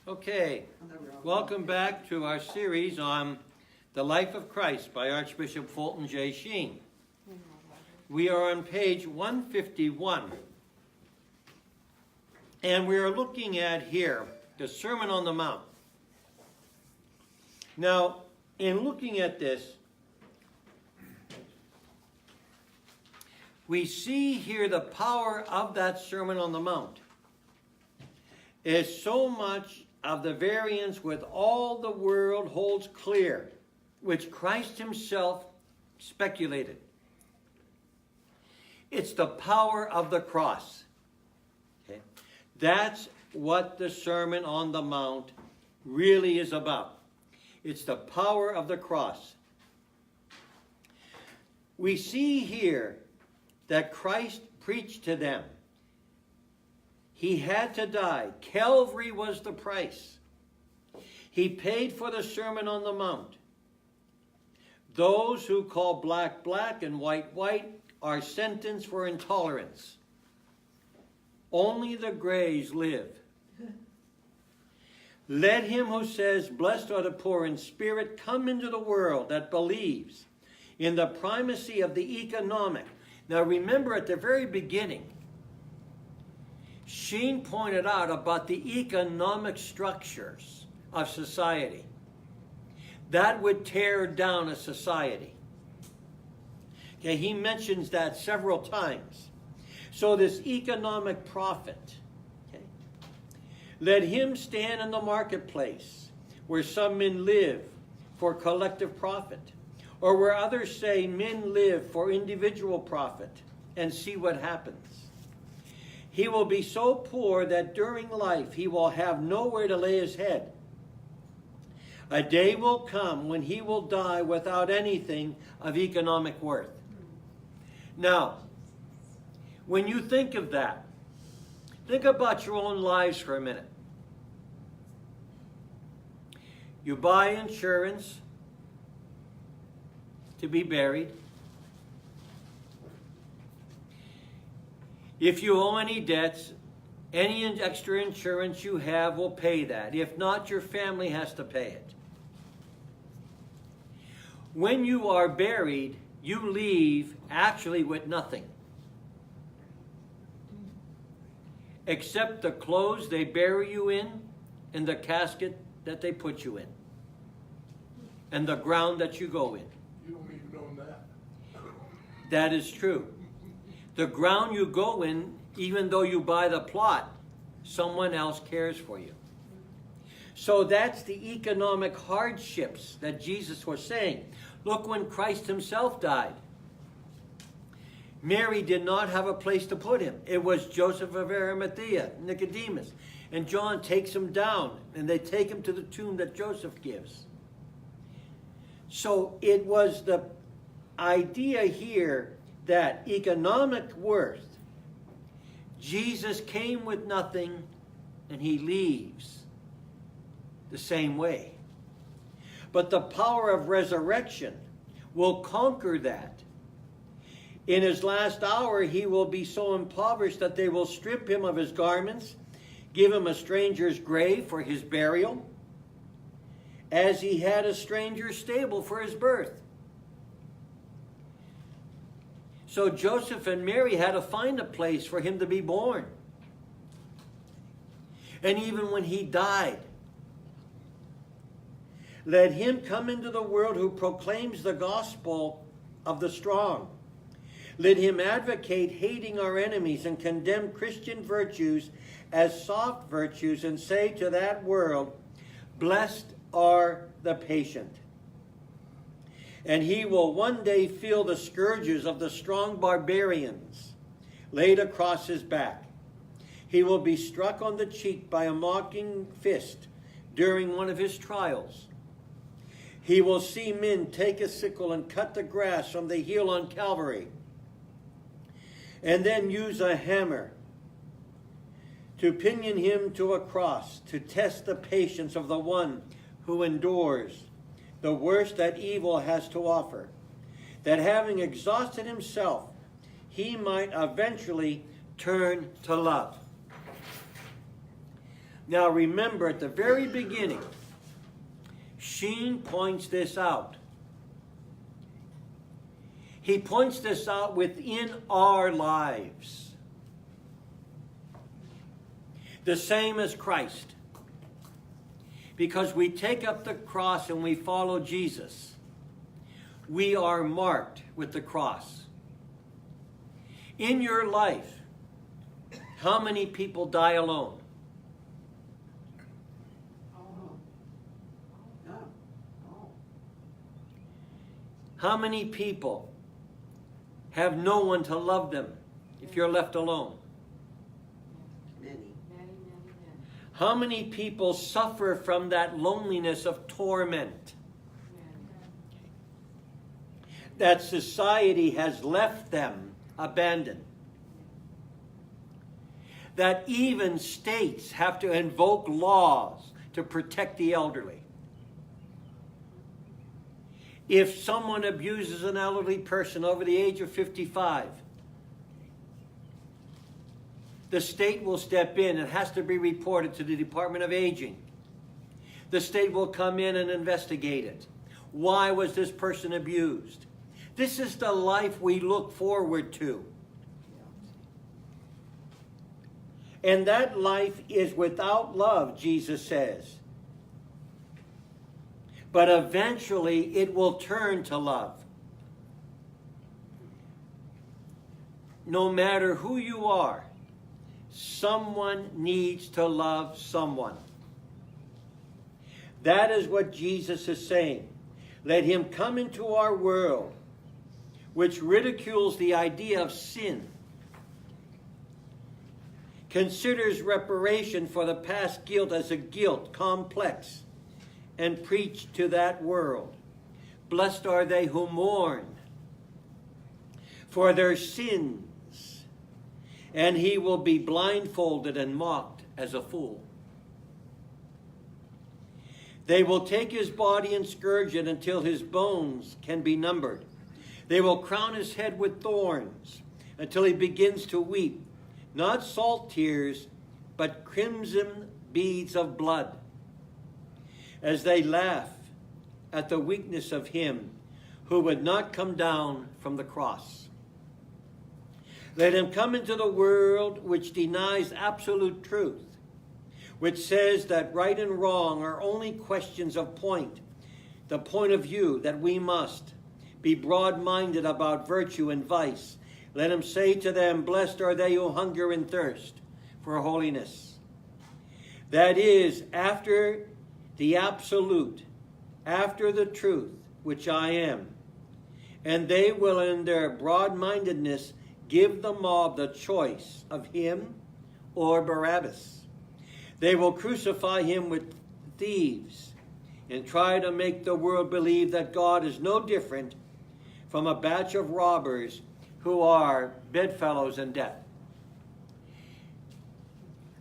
Okay, welcome back to our series on The Life of Christ by Archbishop Fulton J. Sheen. We are on page 151, and we are looking at here the Sermon on the Mount. Now, in looking at this, we see here the power of that Sermon on the Mount is so much of the variance with all the world holds clear, which Christ himself speculated. It's the power of the cross. Okay? That's what the Sermon on the Mount really is about. It's the power of the cross. We see here that Christ preached to them. He had to die. Calvary was the price. He paid for the Sermon on the Mount. Those who call black, black, and white, white are sentenced for intolerance. Only the grays live. Let him who says, blessed are the poor in spirit, come into the world that believes in the primacy of the economic. Now remember, at the very beginning, Sheen pointed out about the economic structures of society. That would tear down a society. Okay, he mentions that several times. So this economic prophet, okay, let him stand in the marketplace where some men live for collective profit, or where others say men live for individual profit, and see what happens. He will be so poor that during life he will have nowhere to lay his head. A day will come when he will die without anything of economic worth. Now, when you think of that, think about your own lives for a minute. You buy insurance to be buried. If you owe any debts, any extra insurance you have will pay that. If not, your family has to pay it. When you are buried, you leave actually with nothing, except the clothes they bury you in and the casket that they put you in and the ground that you go in. You don't even know that. That is true. The ground you go in, even though you buy the plot, someone else cares for you. So that's the economic hardships that Jesus was saying. Look, when Christ himself died, Mary did not have a place to put him. It was Joseph of Arimathea, Nicodemus. And John takes him down, and they take him to the tomb that Joseph gives. So it was the idea here that economic worth, Jesus came with nothing, and he leaves the same way. But the power of resurrection will conquer that. In his last hour, he will be so impoverished that they will strip him of his garments, give him a stranger's grave for his burial, as he had a stranger's stable for his birth. So Joseph and Mary had to find a place for him to be born. And even when he died, let him come into the world who proclaims the gospel of the strong. Let him advocate hating our enemies and condemn Christian virtues as soft virtues and say to that world, blessed are the patient. And he will one day feel the scourges of the strong barbarians laid across his back. He will be struck on the cheek by a mocking fist during one of his trials. He will see men take a sickle and cut the grass from the heel on Calvary, and then use a hammer to pinion him to a cross, to test the patience of the one who endures the worst that evil has to offer, that having exhausted himself, he might eventually turn to love. Now remember, at the very beginning, Sheen points this out. He points this out within our lives. The same as Christ. Because we take up the cross and we follow Jesus, we are marked with the cross. In your life, how many people die alone? How many people have no one to love them if you're left alone? Many. How many people suffer from that loneliness of torment? That society has left them abandoned. That even states have to invoke laws to protect the elderly. If someone abuses an elderly person over the age of 55, the state will step in. It has to be reported to the Department of Aging. The state will come in and investigate it. Why was this person abused? This is the life we look forward to. And that life is without love, Jesus says. But eventually it will turn to love. No matter who you are, someone needs to love someone. That is what Jesus is saying. Let him come into our world, which ridicules the idea of sin, considers reparation for the past guilt as a guilt complex, and preach to that world. Blessed are they who mourn for their sins, and he will be blindfolded and mocked as a fool. They will take his body and scourge it until his bones can be numbered. They will crown his head with thorns until he begins to weep, not salt tears, but crimson beads of blood, as they laugh at the weakness of him who would not come down from the cross. Let him come into the world which denies absolute truth, which says that right and wrong are only questions of point, the point of view that we must be broad-minded about virtue and vice. Let him say to them, blessed are they who hunger and thirst for holiness. That is, after the absolute, after the truth, which I am. And they will in their broad-mindedness give the mob the choice of him or Barabbas. They will crucify him with thieves and try to make the world believe that God is no different from a batch of robbers who are bedfellows in death.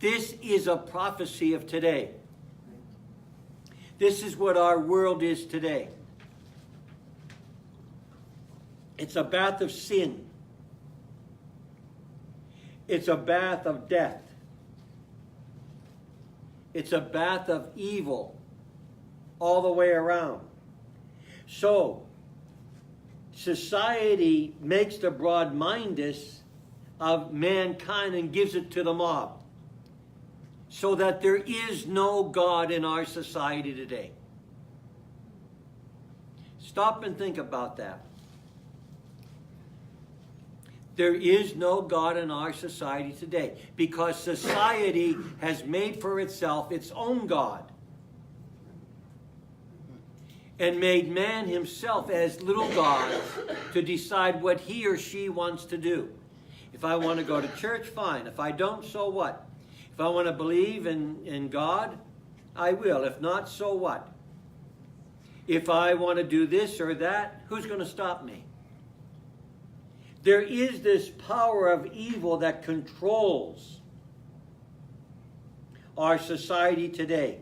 This is a prophecy of today. This is what our world is today. It's a bath of sin. It's a bath of death. It's a bath of evil all the way around. So, society makes the broad-mindedness of mankind and gives it to the mob, so that there is no God in our society today. Stop and think about that. There is no God in our society today because society has made for itself its own God and made man himself as little gods to decide what he or she wants to do. If I want to go to church, fine. If I don't, so what? If I want to believe in God, I will. If not, so what? If I want to do this or that, who's going to stop me? There is this power of evil that controls our society today.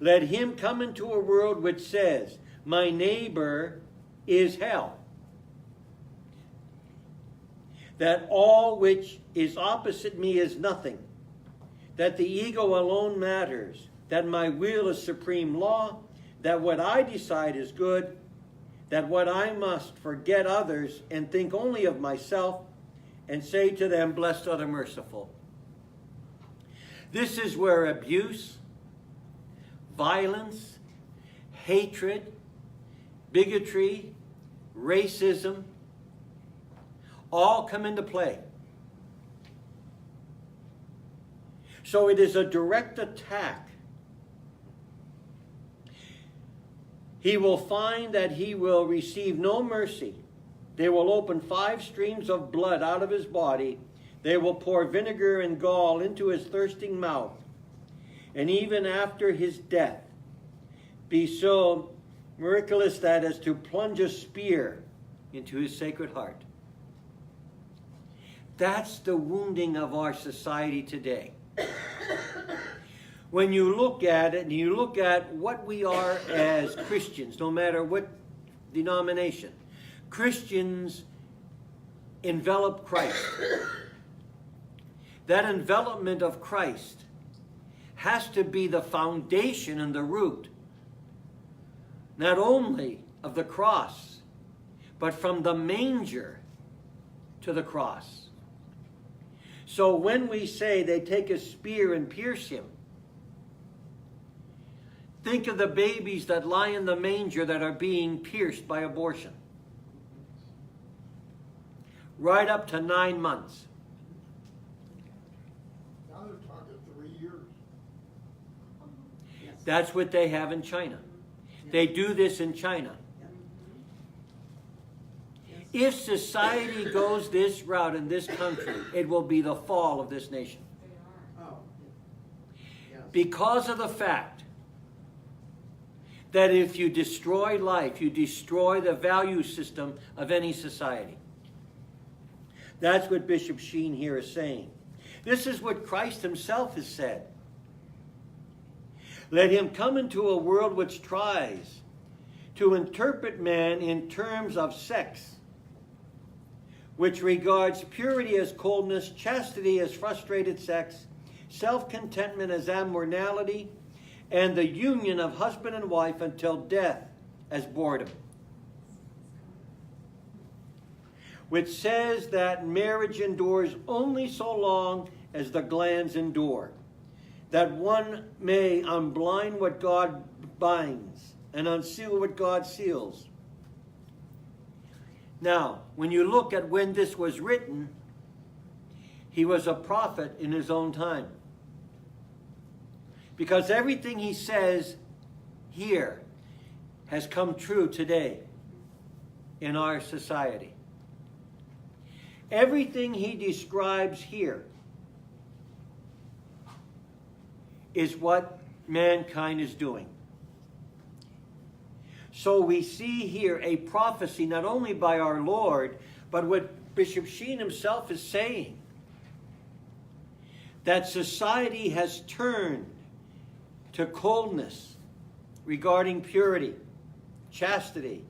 Let him come into a world which says, my neighbor is hell. That all which is opposite me is nothing. that the ego alone matters, that my will is supreme law, that what I decide is good, that what I must forget others and think only of myself, and say to them, blessed are the merciful. This is where abuse, violence, hatred, bigotry, racism, all come into play. So it is a direct attack. He will find that he will receive no mercy. They will open 5 streams of blood out of his body. They will pour vinegar and gall into his thirsting mouth. And even after his death, be so miraculous that as to plunge a spear into his sacred heart. That's the wounding of our society today. When you look at it and you look at what we are as Christians, no matter what denomination, Christians envelop Christ. That envelopment of Christ has to be the foundation and the root, not only of the cross, but from the manger to the cross. So when we say they take a spear and pierce him, think of the babies that lie in the manger that are being pierced by abortion. Right up to 9 months. Now they're talking 3 years. Yes. That's what they have in China. They do this in China. If society goes this route in this country, it will be the fall of this nation. Oh. Yes. Because of the fact that if you destroy life, you destroy the value system of any society. That's what Bishop Sheen here is saying. This is what Christ himself has said. Let him come into a world which tries to interpret man in terms of sex, which regards purity as coldness, chastity as frustrated sex, self-contentment as amorality, and the union of husband and wife until death as boredom. Which says that marriage endures only so long as the glands endure, that one may unblind what God binds and unseal what God seals. Now, when you look at when this was written, he was a prophet in his own time. Because everything he says here has come true today in our society. Everything he describes here is what mankind is doing. So we see here a prophecy not only by our Lord, but what Bishop Sheen himself is saying. That society has turned to coldness regarding purity, chastity.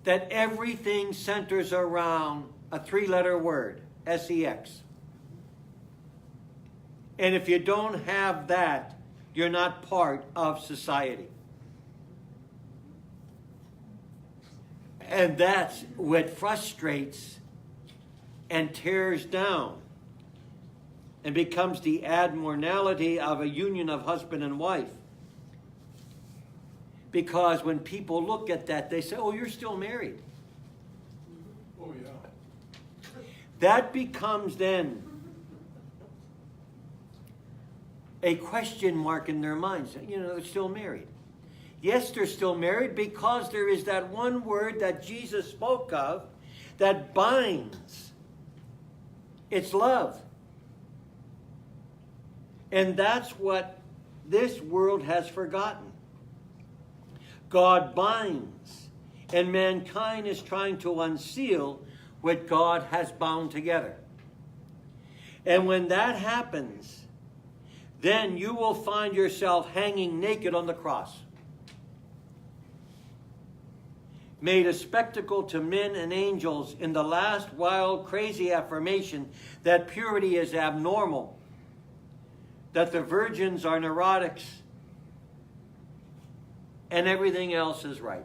That everything centers around a 3-letter word, sex. And if you don't have that, you're not part of society. And that's what frustrates and tears down and becomes the abnormality of a union of husband and wife. Because when people look at that, they say, oh, you're still married. Oh, yeah. That becomes then a question mark in their minds. You know, they're still married. Yes, they're still married because there is that one word that Jesus spoke of that binds. It's love. And that's what this world has forgotten. God binds, and mankind is trying to unseal what God has bound together. And when that happens, then you will find yourself hanging naked on the cross, made a spectacle to men and angels in the last wild, crazy affirmation that purity is abnormal that the virgins are neurotics and everything else is right.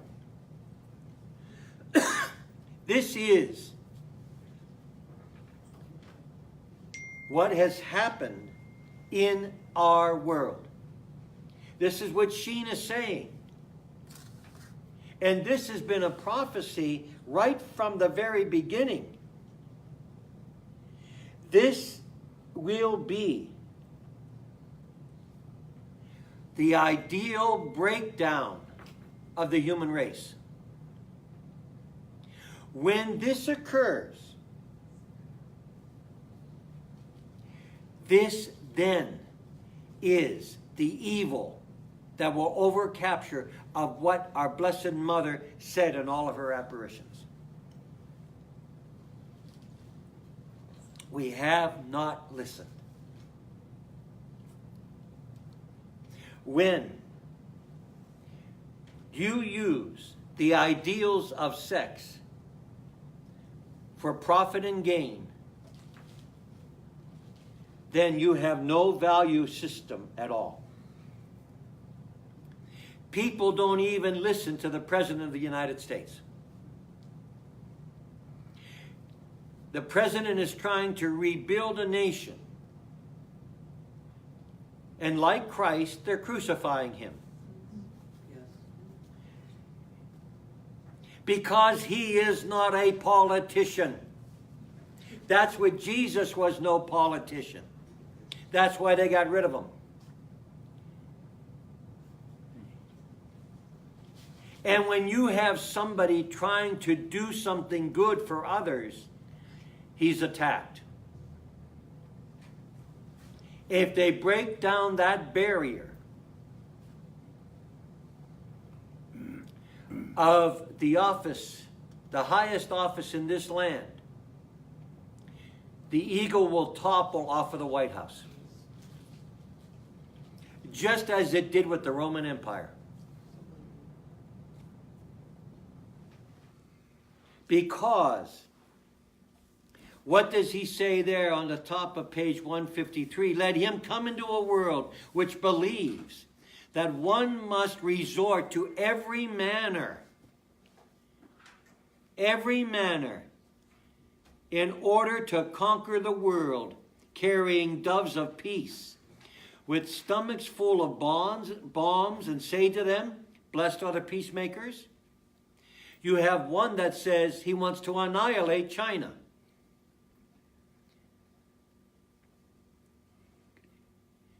This is what has happened in our world. This is what Sheen is saying. And this has been a prophecy right from the very beginning. This will be the ideal breakdown of the human race. When this occurs, this then is the evil that will overcapture of what our Blessed Mother said in all of her apparitions. We have not listened. When you use the ideals of sex for profit and gain, then you have no value system at all. People don't even listen to the President of the United States. The President is trying to rebuild a nation. And like Christ, they're crucifying him. Yes. Because he is not a politician. That's what Jesus was, no politician. That's why they got rid of him. And when you have somebody trying to do something good for others, he's attacked. If they break down that barrier of the office, the highest office in this land, the eagle will topple off of the White House. Just as it did with the Roman Empire. Because, what does he say there on the top of page 153? Let him come into a world which believes that one must resort to every manner, in order to conquer the world, carrying doves of peace, with stomachs full of bombs, and say to them, blessed are the peacemakers. You have one that says he wants to annihilate China.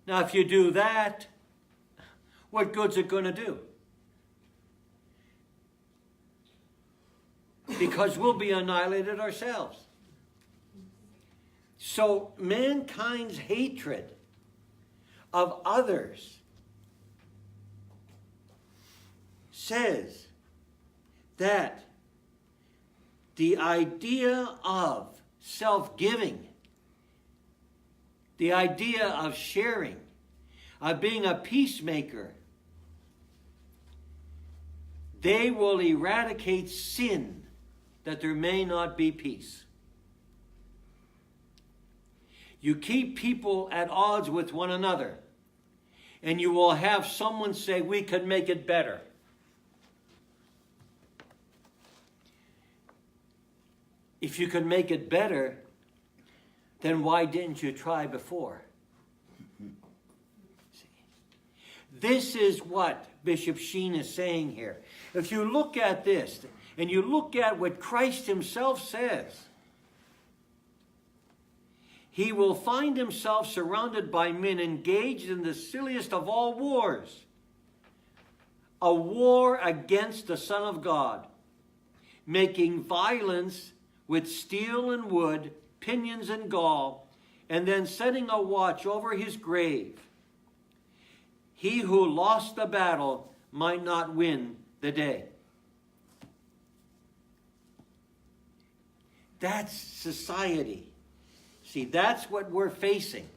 Now, if you do that, what good's it going to do? Because we'll be annihilated ourselves. So, mankind's hatred of others says that the idea of self-giving, the idea of sharing, of being a peacemaker, they will eradicate sin that there may not be peace. You keep people at odds with one another, and you will have someone say, we could make it better. If you could make it better, then why didn't you try before? See? This is what Bishop Sheen is saying here. If you look at this, and you look at what Christ himself says, he will find himself surrounded by men engaged in the silliest of all wars, a war against the Son of God, making violence with steel and wood, pinions and gall, and then setting a watch over his grave. He who lost the battle might not win the day. That's society. See, that's what we're facing.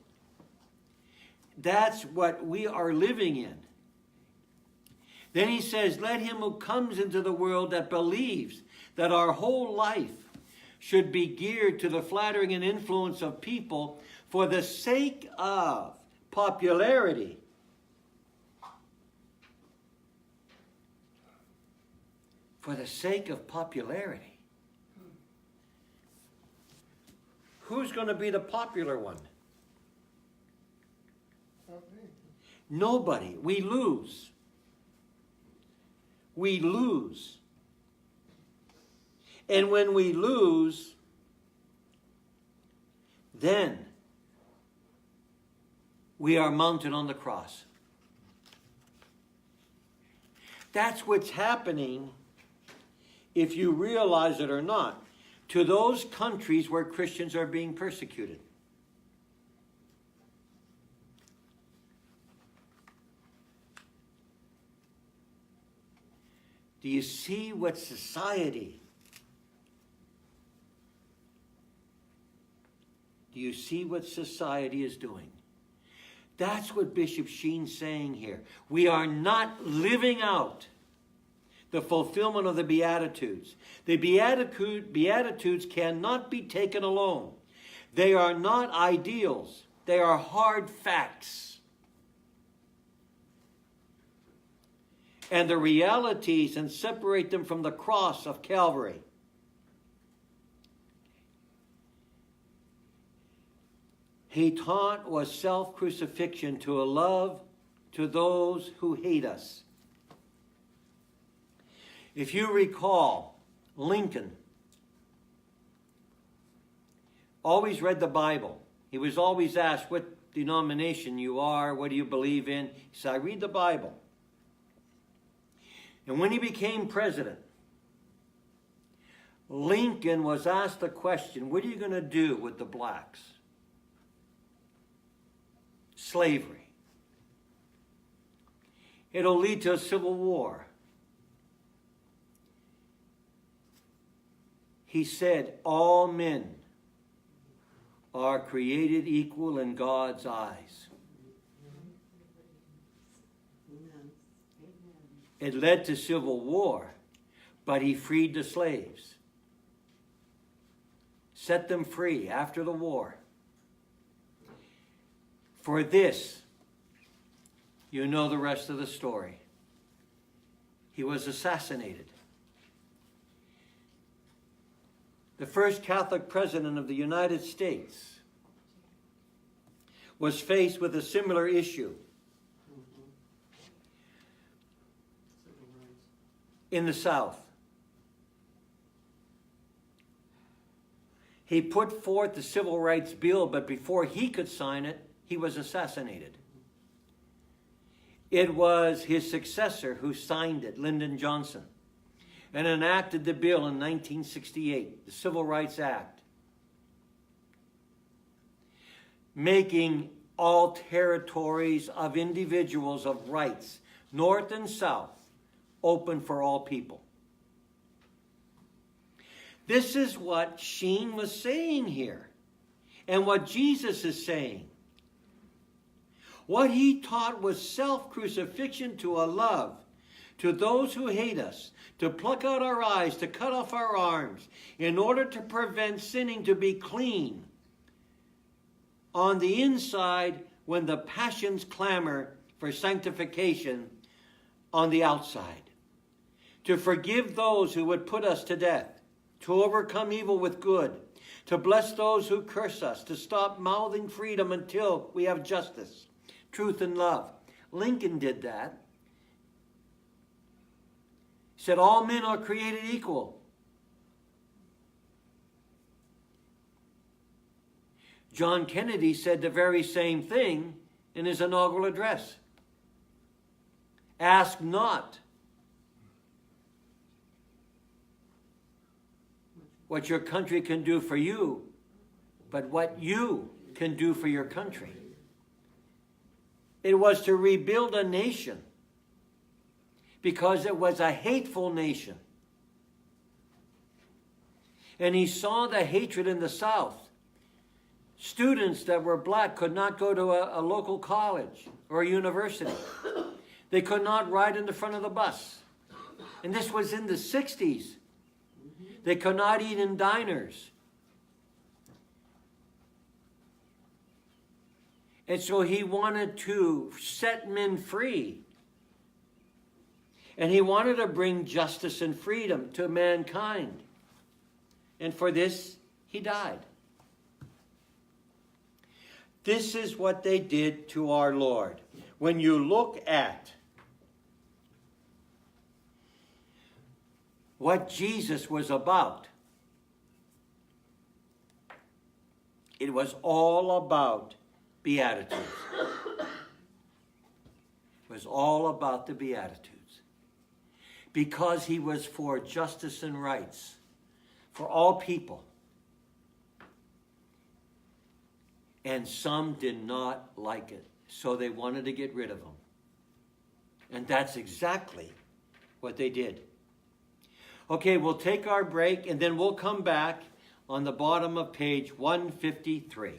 That's what we are living in. Then he says, let him who comes into the world that believes that our whole life should be geared to the flattering and influence of people for the sake of popularity. For the sake of popularity. Who's going to be the popular one? Not me. Nobody. We lose. We lose. And when we lose, then we are mounted on the cross. That's what's happening, if you realize it or not, to those countries where Christians are being persecuted. Do you see what society? Do you see what society is doing? That's what Bishop Sheen's saying here. We are not living out the fulfillment of the Beatitudes. The Beatitudes cannot be taken alone. They are not ideals. They are hard facts. And the realities, and separate them from the cross of Calvary. He taught was self-crucifixion to a love to those who hate us. If you recall, Lincoln always read the Bible. He was always asked what denomination you are, what do you believe in? He said, I read the Bible. And when he became president, Lincoln was asked the question, what are you going to do with the blacks? Slavery. It'll lead to a civil war. He said, all men are created equal in God's eyes. Amen. It led to civil war, but he freed the slaves. Set them free after the war. For this, you know the rest of the story. He was assassinated. The first Catholic president of the United States was faced with a similar issue. In the South. He put forth the Civil Rights Bill, but before he could sign it, he was assassinated. It was his successor who signed it, Lyndon Johnson, and enacted the bill in 1968, the Civil Rights Act, making all territories of individuals of rights, North and South, open for all people. This is what Sheen was saying here, and what Jesus is saying. What he taught was self-crucifixion to a love, to those who hate us, to pluck out our eyes, to cut off our arms, in order to prevent sinning, to be clean on the inside when the passions clamor for sanctification on the outside. To forgive those who would put us to death, to overcome evil with good, to bless those who curse us, to stop mouthing freedom until we have justice, truth, and love. Lincoln did that. He said, all men are created equal. John Kennedy said the very same thing in his inaugural address. Ask not what your country can do for you, but what you can do for your country. It was to rebuild a nation because it was a hateful nation. And he saw the hatred in the South. Students that were black could not go to a local college or a university. They could not ride in the front of the bus. And this was in the 60s. They could not eat in diners. And so he wanted to set men free. And he wanted to bring justice and freedom to mankind. And for this, he died. This is what they did to our Lord. When you look at what Jesus was about, it was all about Beatitudes. It was all about the Beatitudes. Because he was for justice and rights for all people. And some did not like it, so they wanted to get rid of him. And that's exactly what they did. Okay, we'll take our break, and then we'll come back on the bottom of page 153.